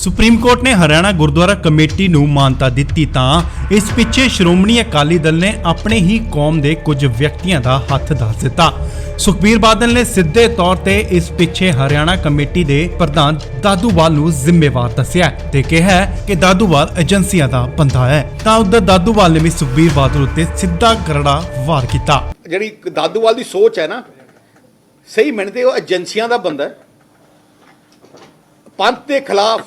Supreme court ਨੇ Haryana Gurdwara committee ਨੂੰ ਮਾਨਤਾ ਦਿੱਤੀ ਤਾਂ ਇਸ ਪਿੱਛੇ ਸ਼੍ਰੋਮਣੀ ਅਕਾਲੀ ਦਲ ਨੇ ਆਪਣੇ ਹੀ ਕੌਮ ਦੇ ਕੁਝ ਵਿਅਕਤੀਆਂ ਦਾ ਹੱਥ ਦੱਸ ਦਿੱਤਾ। ਸੁਖਬੀਰ ਬਾਦਲ ਨੇ ਸਿੱਧੇ ਤੌਰ ਤੇ ਇਸ ਪਿੱਛੇ ਹਰਿਆਣਾ ਕਮੇਟੀ ਦੇ ਪ੍ਰਧਾਨ ਦਾਦੂਵਾਲ ਨੂੰ ਜ਼ਿੰਮੇਵਾਰ ਦੱਸਿਆ ਤੇ ਕਿਹਾ ਕਿ ਦਾਦੂਵਾਲ ਏਜੰਸੀਆਂ ਦਾ ਬੰਦਾ ਹੈ। ਤਾਂ ਉਧਰ ਦਾਦੂਵਾਲ ਨੇ ਵੀ ਸੁਖਬੀਰ ਬਾਦਲ ਉੱਤੇ ਸਿੱਧਾ ਕਰੜਾ ਵਾਰ ਕੀਤਾ। ਜਿਹੜੀ ਦਾਦੂਵਾਲ ਦੀ ਸੋਚ ਹੈ ਨਾ, ਸਹੀ ਮੰਨਦੇ ਉਹ ਏਜੰਸੀਆਂ ਦਾ ਬੰਦਾ ਹੈ। ਪੰਥ ਦੇ ਖਿਲਾਫ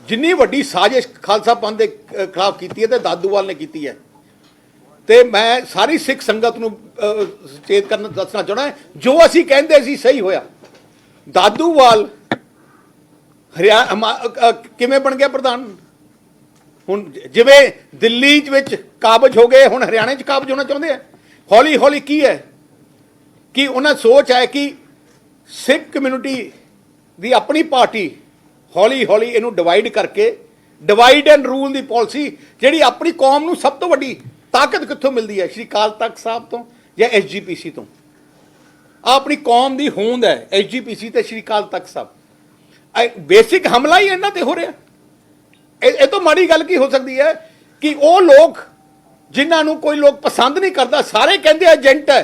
ਜਿੰਨੀ ਵੱਡੀ ਸਾਜ਼ਿਸ਼ ਖਾਲਸਾ ਪੰਥ ਦੇ ਖਿਲਾਫ ਕੀਤੀ ਹੈ ਤੇ ਦਾਦੂਵਾਲ ਨੇ ਕੀਤੀ ਹੈ। ਤੇ ਮੈਂ ਸਾਰੀ ਸਿੱਖ ਸੰਗਤ ਨੂੰ ਸੁਚੇਤ ਕਰਨ ਦੱਸਣਾ ਚਾਹਣਾ, ਜੋ ਅਸੀਂ ਕਹਿੰਦੇ ਸੀ ਸਹੀ ਹੋਇਆ। ਦਾਦੂਵਾਲ ਹਰਿਆਣਾ ਕਿਵੇਂ ਬਣ ਗਿਆ ਪ੍ਰਧਾਨ? ਹੁਣ ਜਿਵੇਂ ਦਿੱਲੀ ਵਿੱਚ ਕਾਬਜ ਹੋ ਗਏ, ਹੁਣ ਹਰਿਆਣੇ 'ਚ ਕਾਬਜ ਹੋਣਾ ਚਾਹੁੰਦੇ ਆ। ਹੌਲੀ ਹੌਲੀ ਕੀ ਹੈ ਕਿ ਉਹਨਾਂ ਸੋਚ ਹੈ ਕਿ ਸਿੱਖ ਕਮਿਊਨਿਟੀ ਦੀ ਆਪਣੀ ਪਾਰਟੀ ਹੌਲੀ ਹੌਲੀ ਇਹਨੂੰ ਡਿਵਾਈਡ ਕਰਕੇ divide and rule the policy, ਜਿਹੜੀ ਆਪਣੀ ਕੌਮ ਨੂੰ ਸਭ ਤੋਂ ਵੱਡੀ ਤਾਕਤ ਕਿੱਥੋਂ ਮਿਲਦੀ ਹੈ? ਸ਼੍ਰੀ ਅਕਾਲ ਤਖਤ ਸਾਹਿਬ ਤੋਂ ਜਾਂ SGPC ਤੋਂ। ਆਪਣੀ ਕੌਮ ਦੀ ਹੋਂਦ ਹੈ SGPC ਤੇ ਸ਼੍ਰੀ ਅਕਾਲ ਤਖਤ ਸਾਹਿਬ। ਬੇਸਿਕ ਹਮਲਾ ਹੀ ਇਹਨਾਂ ਤੇ ਹੋ ਰਿਹਾ। ਇਹ ਤੋਂ ਮਾੜੀ ਗੱਲ ਕੀ ਹੋ ਸਕਦੀ ਹੈ ਕਿ ਉਹ ਲੋਕ ਜਿਨ੍ਹਾਂ ਨੂੰ ਕੋਈ ਲੋਕ ਪਸੰਦ ਨਹੀਂ ਕਰਦਾ, ਸਾਰੇ ਕਹਿੰਦੇ ਏਜੰਟ ਹੈ,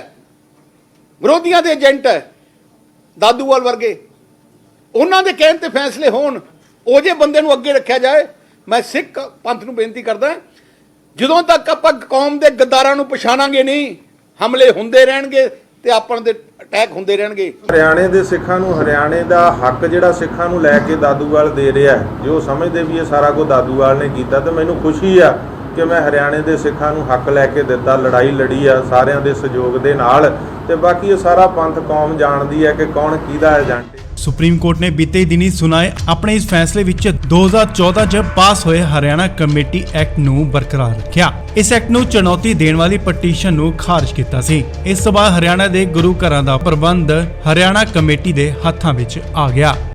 ਵਿਰੋਧੀਆਂ ਦੇ ਏਜੰਟ ਹੈ ਦਾਦੂਵਾਲ ਵਰਗੇ, ਉਹਨਾਂ ਦੇ ਕਹਿਣ ਤੇ ਫੈਸਲੇ ਹੋਣ, ਉਹ ਜੇ ਬੰਦੇ ਨੂੰ ਅੱਗੇ ਰੱਖਿਆ ਜਾਏ। ਮੈਂ ਸਿੱਖ ਪੰਥ ਨੂੰ ਬੇਨਤੀ ਕਰਦਾ, ਜਦੋਂ ਤੱਕ ਆਪਾਂ ਕੌਮ ਦੇ ਗੱਦਾਰਾਂ ਨੂੰ ਪਛਾਣਾਂਗੇ ਨਹੀਂ, ਹਮਲੇ ਹੁੰਦੇ ਰਹਿਣਗੇ ਤੇ ਆਪਾਂ ਦੇ ਅਟੈਕ ਹੁੰਦੇ ਰਹਿਣਗੇ। ਹਰਿਆਣੇ ਦੇ ਸਿੱਖਾਂ ਨੂੰ ਹਰਿਆਣੇ ਦਾ ਹੱਕ ਜਿਹੜਾ ਸਿੱਖਾਂ ਨੂੰ ਲੈ ਕੇ ਦਾਦੂਵਾਲ ਦੇ ਰਿਹਾ, ਜੋ ਸਮਝਦੇ ਵੀ ਇਹ ਸਾਰਾ ਕੁਝ ਦਾਦੂਵਾਲ ਨੇ ਕੀਤਾ, ਤੇ ਮੈਨੂੰ ਖੁਸ਼ੀ ਆ ਕਿ ਮੈਂ ਹਰਿਆਣੇ ਦੇ ਸਿੱਖਾਂ ਨੂੰ ਹੱਕ ਲੈ ਕੇ ਦਿੱਤਾ। ਲੜਾਈ ਲੜੀ ਆ ਸਾਰਿਆਂ ਦੇ ਸਹਿਯੋਗ ਦੇ ਨਾਲ, ਤੇ ਬਾਕੀ ਇਹ ਸਾਰਾ ਪੰਥ ਕੌਮ ਜਾਣਦੀ ਹੈ ਕਿ ਕੌਣ ਕਿਹਦਾ ਏਜੰਟ ਹੈ। ਸੁਪਰੀਮ ਕੋਰਟ ਨੇ ਬੀਤੇ ਦਿਨੀ ਸੁਣਾਏ ਆਪਣੇ ਇਸ ਫੈਸਲੇ ਵਿੱਚ 2014 ਚ ਪਾਸ ਹੋਏ ਹਰਿਆਣਾ ਕਮੇਟੀ ਐਕਟ ਨੂੰ ਬਰਕਰਾਰ ਰੱਖਿਆ। ਇਸ ਐਕਟ ਨੂੰ ਚੁਣੌਤੀ ਦੇਣ ਵਾਲੀ ਪਟੀਸ਼ਨ ਨੂੰ ਖਾਰਜ ਕੀਤਾ ਸੀ। ਇਸ ਤੋਂ ਬਾਅਦ ਹਰਿਆਣਾ ਦੇ ਗੁਰੂ ਘਰਾਂ ਦਾ ਪ੍ਰਬੰਧ ਹਰਿਆਣਾ ਕਮੇਟੀ ਦੇ ਹੱਥਾਂ ਵਿੱਚ ਆ ਗਿਆ।